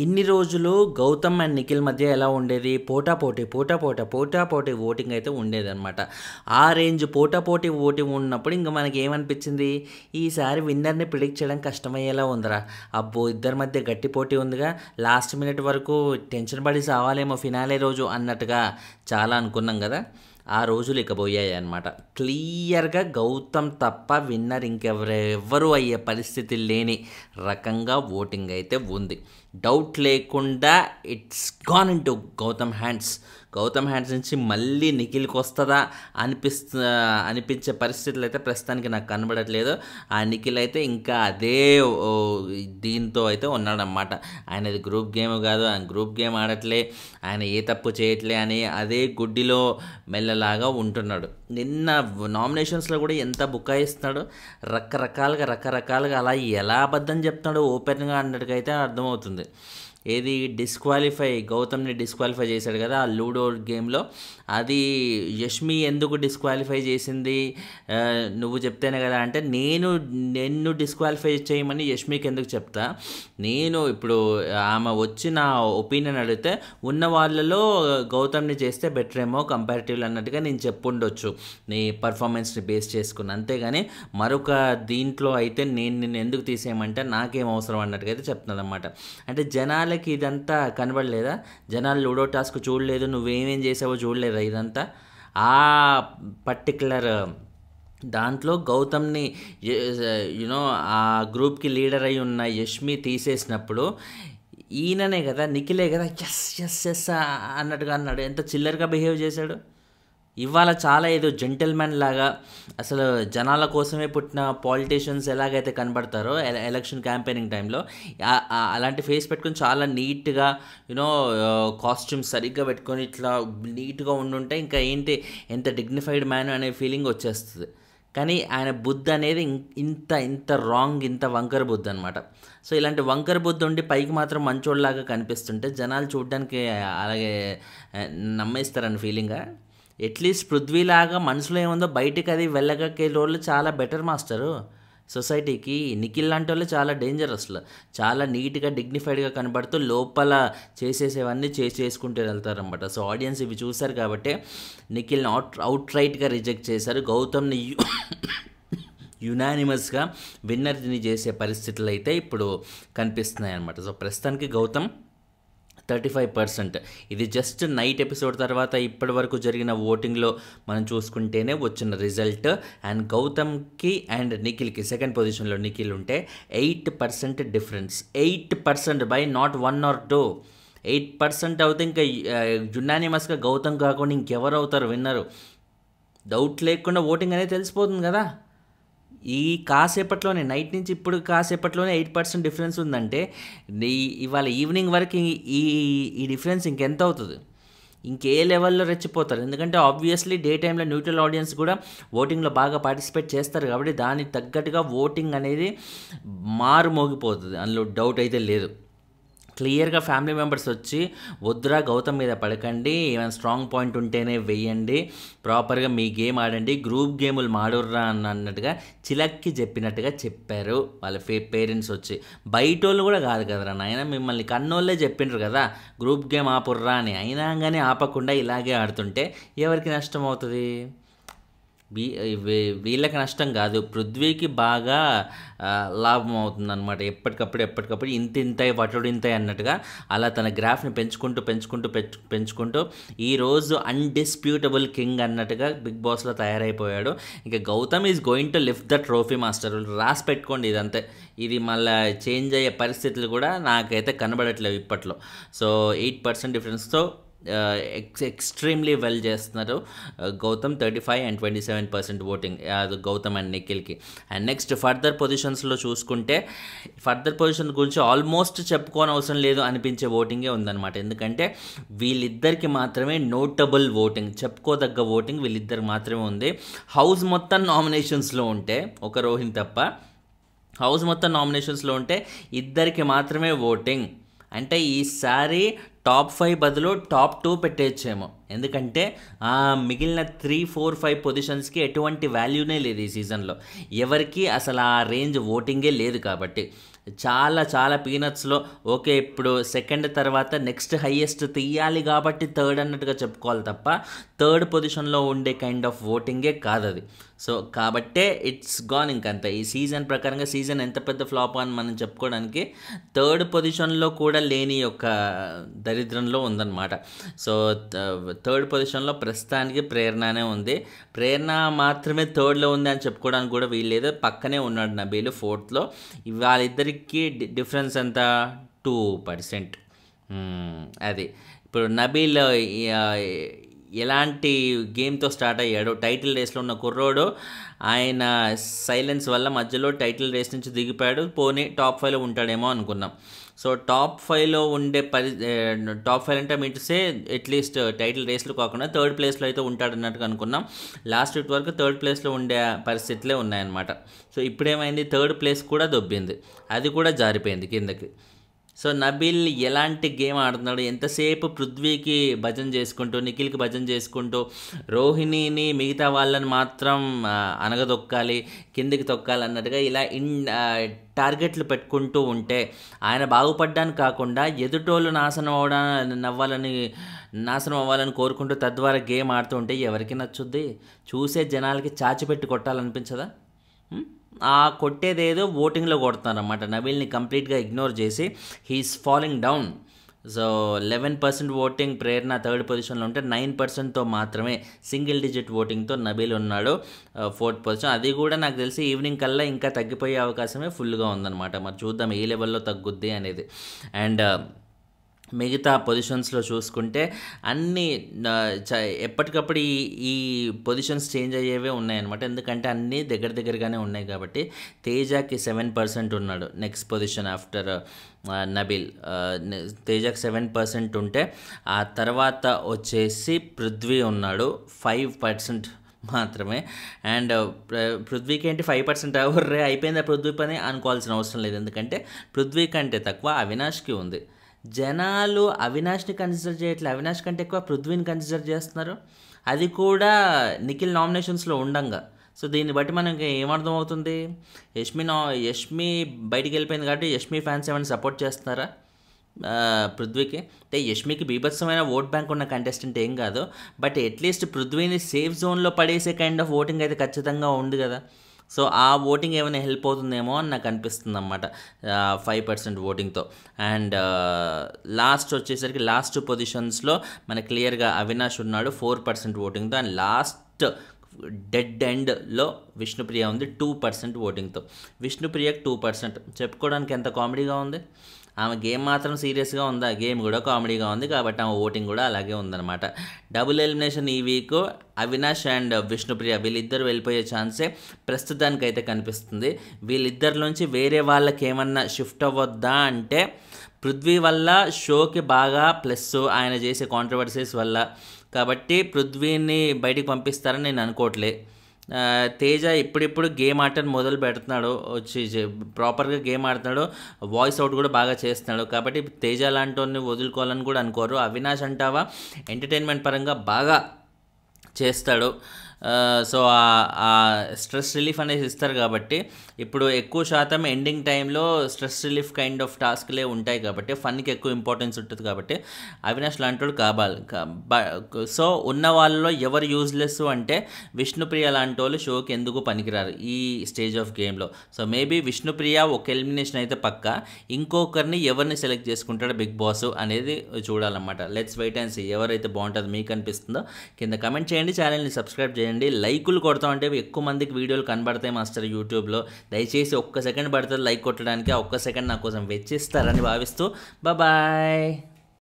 ఇన్ని రోజులు గౌతమ్ అండ్ నిఖిల్ మధ్య ఎలా ఉండేది? పోటాపోటీ ఓటింగ్ అయితే ఉండేదనమాట. ఆ రేంజ్ పోటాపోటీ ఓటింగ్ ఉన్నప్పుడు ఇంక మనకి ఏమనిపించింది? ఈసారి విన్నర్‌ని ప్రిడిక్ట్ చేయడం కష్టమయ్యేలా ఉందిరా! అబ్బో! ఇద్దరి మధ్య గట్టి పోటీ ఉందిగా, లాస్ట్ మినిట్ వరకు టెన్షన్ పడి సావాలేమో ఫినాలే రోజు అన్నట్టుగా చాలా అనుకున్నాం కదా! ఆ రోజులు ఇక పోయాయన్నమాట. క్లియర్‌గా గౌతమ్ తప్ప విన్నర్ ఇంకెవరెవ్వరు అయ్యే పరిస్థితి లేని రకంగా ఓటింగ్ అయితే ఉంది. డౌట్ లేకుండా it's gone into Gautam hands. Gautam hands నుంచి మళ్ళీ నిఖిల్‌కి వస్తదా అనిపించే పరిస్థితులు అయితే ప్రస్తుతానికి నాకు కనబడట్లేదు. ఆ నిఖిల్ అయితే ఇంకా అదే దీంతో అయితే ఉన్నాడనమాట. ఆయనది గ్రూప్ గేమ్ కాదు, ఆయన గ్రూప్ గేమ్ ఆడట్లే, ఆయన ఏ తప్పు చేయట్లే అని అదే గుడ్డిలో మెల్లలాగా ఉంటున్నాడు. నిన్న నామినేషన్స్లో కూడా ఎంత బుకాయిస్తున్నాడు, రకరకాలుగా అలా ఎలా అబద్ధం చెప్తున్నాడు ఓపెన్గా అన్నట్టుగా అయితే అర్థమవుతుంది. ఏది గౌతమ్ని డిస్క్వాలిఫై చేశాడు కదా ఆ లూడో గేమ్లో, అది యష్మి ఎందుకు డిస్క్వాలిఫై చేసింది నువ్వు చెప్తేనే కదా అంటే, నిన్ను డిస్క్వాలిఫై చేయమని యష్మికి ఎందుకు చెప్తా, నేను ఇప్పుడు ఆమె వచ్చి నా ఒపీనియన్ అడిగితే ఉన్న వాళ్ళలో గౌతమ్ని చేస్తే బెటర్ ఏమో కంపారిటివ్లీ అన్నట్టుగా నేను చెప్పుండొచ్చు నీ పర్ఫార్మెన్స్ని బేస్ చేసుకుని, అంతేగాని మరొక దీంట్లో అయితే నిన్ను ఎందుకు తీసేయమంటే నాకేం అవసరం అన్నట్టుగా అయితే చెప్తున్నాను అనమాట. అంటే జనాలకి ఇదంతా కనబడలేదా? జనాలు లూడో టాస్క్ చూడలేదు, నువ్వేమేం చేసావో చూడలేదా ఇదంతా? ఆ పర్టికులర్ దాంట్లో గౌతమ్ని యూనో ఆ గ్రూప్కి లీడర్ అయి ఉన్న యష్మి తీసేసినప్పుడు ఈయననే కదా, నిఖిలే కదా ఎస్ అన్నట్టుగా అన్నాడు. ఎంత చిల్లరగా బిహేవ్ చేశాడు. ఇవాళ చాలా ఏదో జెంటిల్మెన్ లాగా, అసలు జనాల కోసమే పుట్టిన పాలిటీషియన్స్ ఎలాగైతే కనబడతారో ఎలక్షన్ క్యాంపెయినింగ్ టైంలో, అలాంటి ఫేస్ పెట్టుకొని చాలా నీట్గా యూనో కాస్ట్యూమ్స్ సరిగ్గా పెట్టుకొని ఇట్లా నీట్గా ఉండుంటే ఇంకా ఏంటి ఎంత డిగ్నిఫైడ్ మ్యాన్ అనే ఫీలింగ్ వచ్చేస్తుంది. కానీ ఆయన బుద్ధి అనేది ఇంత రాంగ్, ఇంత వంకర బుద్ధి అనమాట. సో ఇలాంటి వంకర బుద్ధి ఉండి పైకి మాత్రం మంచోళ్ళలాగా కనిపిస్తుంటే జనాలు చూడడానికి అలాగే నమ్మేస్తారని ఫీలింగా. అట్లీస్ట్ పృథ్వీలాగా మనసులో ఏముందో బయటికి అది వెళ్ళగక్కే వాళ్ళు చాలా బెటర్ మాస్టరు సొసైటీకి. నిఖిల్ లాంటి వాళ్ళు చాలా డేంజర్, అసలు చాలా నీట్గా డిగ్నిఫైడ్గా కనబడుతూ లోపల చేసేసేవన్నీ చేసుకుంటూ వెళ్తారనమాట. సో ఆడియన్స్ ఇవి చూశారు కాబట్టి నిఖిల్ని అవుట్ రైట్గా రిజెక్ట్ చేశారు. గౌతమ్ని యునానిమస్గా విన్నర్ని చేసే పరిస్థితులు అయితే ఇప్పుడు కనిపిస్తున్నాయి అనమాట. సో ప్రస్తుతానికి గౌతమ్ 35%. ఇది జస్ట్ నైట్ ఎపిసోడ్ తర్వాత ఇప్పటి వరకు జరిగిన ఓటింగ్లో మనం చూసుకుంటేనే వచ్చిన రిజల్ట్. అండ్ గౌతమ్కి అండ్ నిఖిల్కి సెకండ్ పొజిషన్లో నిఖిల్ ఉంటే 8% డిఫరెన్స్. 8% by not 1 or 2. 8% అవుతే ఇంకా యునానిమస్గా గౌతమ్ కాకుండా ఇంకెవరు అవుతారు విన్నరు? డౌట్ లేకుండా ఓటింగ్ అనేది తెలిసిపోతుంది కదా. ఈ కాసేపట్లోనే, నైట్ నుంచి ఇప్పుడు కాసేపట్లోనే 8% డిఫరెన్స్ ఉందంటే ఇవాళ ఈవినింగ్ వరకు ఈ డిఫరెన్స్ ఇంకెంత అవుతుంది? ఇంకే లెవెల్లో రెచ్చిపోతారు. ఎందుకంటే ఆబ్వియస్లీ డే టైంలో న్యూట్రల్ ఆడియన్స్ కూడా ఓటింగ్లో బాగా పార్టిసిపేట్ చేస్తారు కాబట్టి దానికి తగ్గట్టుగా ఓటింగ్ అనేది మోగిపోతుంది, అందులో డౌట్ అయితే లేదు. క్లియర్గా ఫ్యామిలీ మెంబర్స్ వచ్చి వద్దురా గౌతమ్ మీద పడకండి, ఏమైనా స్ట్రాంగ్ పాయింట్ ఉంటేనే వెయ్యండి, ప్రాపర్గా మీ గేమ్ ఆడండి, గ్రూప్ గేములు మాడుర్రా అన్నట్టుగా చిలక్కి చెప్పినట్టుగా చెప్పారు వాళ్ళ పేరెంట్స్ వచ్చి. బయట వాళ్ళు కూడా కాదు కదరా నాయన, మిమ్మల్ని కన్నోళ్ళే చెప్పిండ్రు కదా గ్రూప్ గేమ్ ఆపుర్రా అని. అయినా కానీ ఆపకుండా ఇలాగే ఆడుతుంటే ఎవరికి నష్టం అవుతుంది? వీళ్ళకి నష్టం కాదు, పృథ్వీకి బాగా లాభం అవుతుంది అనమాట. ఎప్పటికప్పుడు ఇంత వటుడు ఇంత అన్నట్టుగా అలా తన గ్రాఫ్ని పెంచుకుంటూ ఈరోజు అన్డిస్ప్యూటబుల్ కింగ్ అన్నట్టుగా బిగ్ బాస్లో తయారైపోయాడు. ఇంకా Gautam is going to lift the trophy master. రాసి పెట్టుకోండి ఇదంతే. ఇది మళ్ళీ చేంజ్ అయ్యే పరిస్థితులు కూడా నాకైతే కనబడట్లేవు ఇప్పట్లో. సో 8% డిఫరెన్స్తో ఎక్స్ట్రీమ్లీ వెల్ చేస్తున్నారు Gautam. 35 and 27% voting Gautam and నిఖిల్కి. అండ్ నెక్స్ట్ ఫర్దర్ పొజిషన్స్లో చూసుకుంటే, ఫర్దర్ పొజిషన్ గురించి ఆల్మోస్ట్ చెప్పుకోని అవసరం లేదు అనిపించే ఓటింగే ఉందన్నమాట. ఎందుకంటే వీళ్ళిద్దరికి మాత్రమే నోటబుల్ ఓటింగ్, చెప్పుకోదగ్గ ఓటింగ్ వీళ్ళిద్దరికి మాత్రమే ఉంది. హౌస్ మొత్తం నామినేషన్స్లో ఉంటే, ఒక రోహిణ్ తప్ప హౌస్ మొత్తం నామినేషన్స్లో ఉంటే ఇద్దరికి మాత్రమే ఓటింగ్. అంటే ఈసారి టాప్ 5 బదులు టాప్ 2 పెట్టేయచ్చేమో. ఎందుకంటే మిగిలిన 3, 4, 5 పొజిషన్స్కి ఎటువంటి వాల్యూనే లేదు ఈ సీజన్లో, ఎవరికి అసలు ఆ రేంజ్ ఓటింగే లేదు కాబట్టి. చాలా చాలా పీనట్స్‌లో ఓకే. ఇప్పుడు సెకండ్ తర్వాత నెక్స్ట్ హైయెస్ట్ తీయాలి కాబట్టి థర్డ్ అన్నట్టుగా చెప్పుకోవాలి తప్ప, థర్డ్ పొజిషన్‌లో ఉండే కైండ్ ఆఫ్ ఓటింగే కాదది. సో, కాబట్టే ఇట్స్ గాన్ ఇంకంతే. ఈ సీజన్ ప్రకారంగా సీజన్ ఎంత పెద్ద ఫ్లాప్ అని మనం చెప్పుకోవడానికి థర్డ్ పొజిషన్‌లో కూడా లేని యొక్క దరిద్రంలో ఉందన్నమాట. సో, థర్డ్ పొజిషన్‌లో ప్రస్తుతానికి ప్రేరణనే ఉంది. ప్రేరణ మాత్రమే థర్డ్‌లో ఉంది అని చెప్పుకోవడానికి కూడా వీల్లేదు. పక్కనే ఉన్నాడు నబీల్ ఫోర్త్‌లో. వాళ్ళిద్దరికీ డిఫరెన్స్ ఎంత? 2%. అది. ఇప్పుడు నబీల్ ఎలాంటి గేమ్‌తో స్టార్ట్ అయ్యాడు. టైటిల్ రేస్‌లో ఉన్న కుర్రోడు ఆయన సైలెన్స్ వల్ల మధ్యలో టైటిల్ రేస్ నుంచి దిగిపోయాడు. పోనీ టాప్ 5లో ఉంటాడేమో అనుకున్నాం. సో, టాప్ 5లో ఉండే టాప్ 5 అంటే mean to say at least title రేస్‌లో కాకుండా థర్డ్ ప్లేస్‌లో అయితే ఉంటాడన్నట్టుగా అనుకున్నాం. లాస్ట్ వీక్ వరకు థర్డ్ ప్లేస్‌లో ఉండే పరిస్థితులే ఉన్నాయన్నమాట. సో, ఇప్పుడేమైంది, థర్డ్ ప్లేస్ కూడా దొబ్బింది. అది కూడా జారిపోయింది కిందకి. సో, నబీల్ ఎలాంటి గేమ్ ఆడుతున్నాడు, ఎంతసేపు పృథ్వీకి భజన చేసుకుంటూ, నిఖిల్కి భజన చేసుకుంటూ, రోహిణిని మిగతా వాళ్ళని మాత్రం అనగదొక్కాలి, కిందికి తొక్కాలి అన్నట్టుగా ఇలా టార్గెట్లు పెట్టుకుంటూ ఉంటే ఆయన బాగుపడ్డానికి కాకుండా ఎదుటోళ్ళు నాశనం అవ్వాలని కోరుకుంటూ తద్వారా గేమ్ ఆడుతూ ఉంటే ఎవరికి నచ్చుద్ది? చూసే జనాలకి చాచిపెట్టి కొట్టాలనిపించదా? ఆ కొట్టేదేదో ఓటింగ్లో కొడుతున్నారన్నమాట. నబీల్ని కంప్లీట్గా ఇగ్నోర్ చేసి he is falling down. So, 11% voting Prerana third పొజిషన్లో ఉంటే 9%తో మాత్రమే సింగిల్ డిజిట్ ఓటింగ్తో నబీల్ ఉన్నాడు ఫోర్త్ పొజిషన్. అది కూడా నాకు తెలిసి ఈవినింగ్ కల్లా ఇంకా తగ్గిపోయే అవకాశమే ఫుల్గా ఉందన్నమాట. మరి చూద్దాం ఏ లెవెల్లో తగ్గుద్ది అనేది. అండ్ మిగతా పొజిషన్స్లో చూసుకుంటే అన్నీ ఎప్పటికప్పుడు ఈ పొజిషన్స్ చేంజ్ అయ్యేవే ఉన్నాయన్నమాట. ఎందుకంటే అన్నీ దగ్గరగానే ఉన్నాయి కాబట్టి. తేజకి 7% ఉన్నాడు నెక్స్ట్ పొజిషన్ ఆఫ్టర్ నబీల్. తేజకి 7% ఉంటే ఆ తర్వాత వచ్చేసి పృథ్వీ ఉన్నాడు 5% మాత్రమే. అండ్ పృథ్వీకి ఏంటి 5% ఎవర్రే అయిపోయిందా పృథ్వీ పని అనుకోవాల్సిన అవసరం లేదు. ఎందుకంటే పృథ్వీ కంటే తక్కువ అవినాష్కి ఉంది. జనాలు అవినాష్ని కన్సిడర్ చేయట్లేదు, అవినాష్ కంటే ఎక్కువ పృథ్వీని కన్సిడర్ చేస్తున్నారు. అది కూడా నిఖిల్ నామినేషన్స్లో ఉండంగా. సో, దీన్ని బట్టి మనకి ఏమర్థం అవుతుంది? యష్మి బయటికి వెళ్ళిపోయింది కాబట్టి యష్మి ఫ్యాన్స్ ఏమైనా సపోర్ట్ చేస్తున్నారా పృథ్వీకి? అంటే యష్మికి బీభత్సమైన ఓట్ బ్యాంక్ ఉన్న కంటెస్టెంట్ ఏం కాదు, బట్ అట్లీస్ట్ పృథ్వీని సేఫ్ జోన్లో పడేసే కైండ్ ఆఫ్ ఓటింగ్ అయితే ఖచ్చితంగా ఉంది కదా. సో, ఆ ఓటింగ్ ఏమైనా హెల్ప్ అవుతుందేమో అని నాకు అనిపిస్తుంది అన్నమాట 5% ఓటింగ్తో. అండ్ లాస్ట్ వచ్చేసరికి లాస్ట్ పొజిషన్స్లో మనకు క్లియర్గా అవినాష్ ఉన్నాడు 4% ఓటింగ్తో. అండ్ లాస్ట్ డెడ్ ఎండ్లో విష్ణుప్రియ ఉంది 2% ఓటింగ్తో. విష్ణుప్రియకి 2% చెప్పుకోవడానికి ఎంత కామెడీగా ఉంది. ఆమె గేమ్ మాత్రం సీరియస్గా ఉందా, గేమ్ కూడా కామెడీగా ఉంది కాబట్టి ఆమె ఓటింగ్ కూడా అలాగే ఉందన్నమాట. డబుల్ ఎలిమినేషన్ ఈ వీక్ అవినాష్ అండ్ విష్ణుప్రియ వీళ్ళిద్దరు వెళ్ళిపోయే ఛాన్సే ప్రస్తుతానికైతే కనిపిస్తుంది. వీళ్ళిద్దరిలోంచి వేరే వాళ్ళకి ఏమన్నా షిఫ్ట్ అవ్వద్దా అంటే పృథ్వీ వల్ల షోకి బాగా ప్లస్ ఆయన చేసే కాంట్రవర్సీస్ వల్ల, కాబట్టి పృథ్వీని బయటికి పంపిస్తారని నేను అనుకోవట్లే. తేజ ఇప్పుడిప్పుడు గేమ్ ఆటను మొదలు పెడుతున్నాడు, వచ్చి ప్రాపర్గా గేమ్ ఆడుతున్నాడు, వాయిస్ అవుట్ కూడా బాగా చేస్తున్నాడు. కాబట్టి తేజ లాంటి వాడిని వదులుకోవాలని కూడా అనుకోరు. అవినాష్ అంటావా ఎంటర్టైన్మెంట్ పరంగా బాగా చేస్తాడు. సో, ఆ స్ట్రెస్ రిలీఫ్ అనేది ఇస్తారు కాబట్టి ఇప్పుడు ఎక్కువ శాతం ఎండింగ్ టైంలో స్ట్రెస్ రిలీఫ్ కైండ్ ఆఫ్ టాస్క్లే ఉంటాయి కాబట్టి ఫన్కి ఎక్కువ ఇంపార్టెన్స్ ఉంటుంది కాబట్టి అవినాష్ లాంటి కావాలి. సో, ఉన్న వాళ్ళలో ఎవరు యూజ్లెస్ అంటే విష్ణుప్రియ లాంటి వాళ్ళు షోకి ఎందుకు పనికిరారు ఈ స్టేజ్ ఆఫ్ గేమ్లో. సో, మేబీ విష్ణుప్రియ ఒక ఎలిమినేషన్ అయితే పక్కా, ఇంకొకరిని ఎవరిని సెలెక్ట్ చేసుకుంటాడో బిగ్ బాస్ అనేది చూడాలన్నమాట. లెట్స్ వెయిట్ అండ్ సీ ఎవరైతే బాగుంటుందో మీకు అనిపిస్తుందో కింద కమెంట్ చేయండి, ఛానల్ని సబ్స్క్రైబ్ చేయండి. లైకులు కొడతాం అంటే ఎక్కువ మందికి వీడియోలు కనబడతాయి మాస్టర్ యూట్యూబ్లో. దయచేసి ఒక్క సెకండ్ పడుతుంది లైక్ కొట్టడానికి, ఆ ఒక్క సెకండ్ నా కోసం వెచ్చిస్తారని భావిస్తూ బాయ్.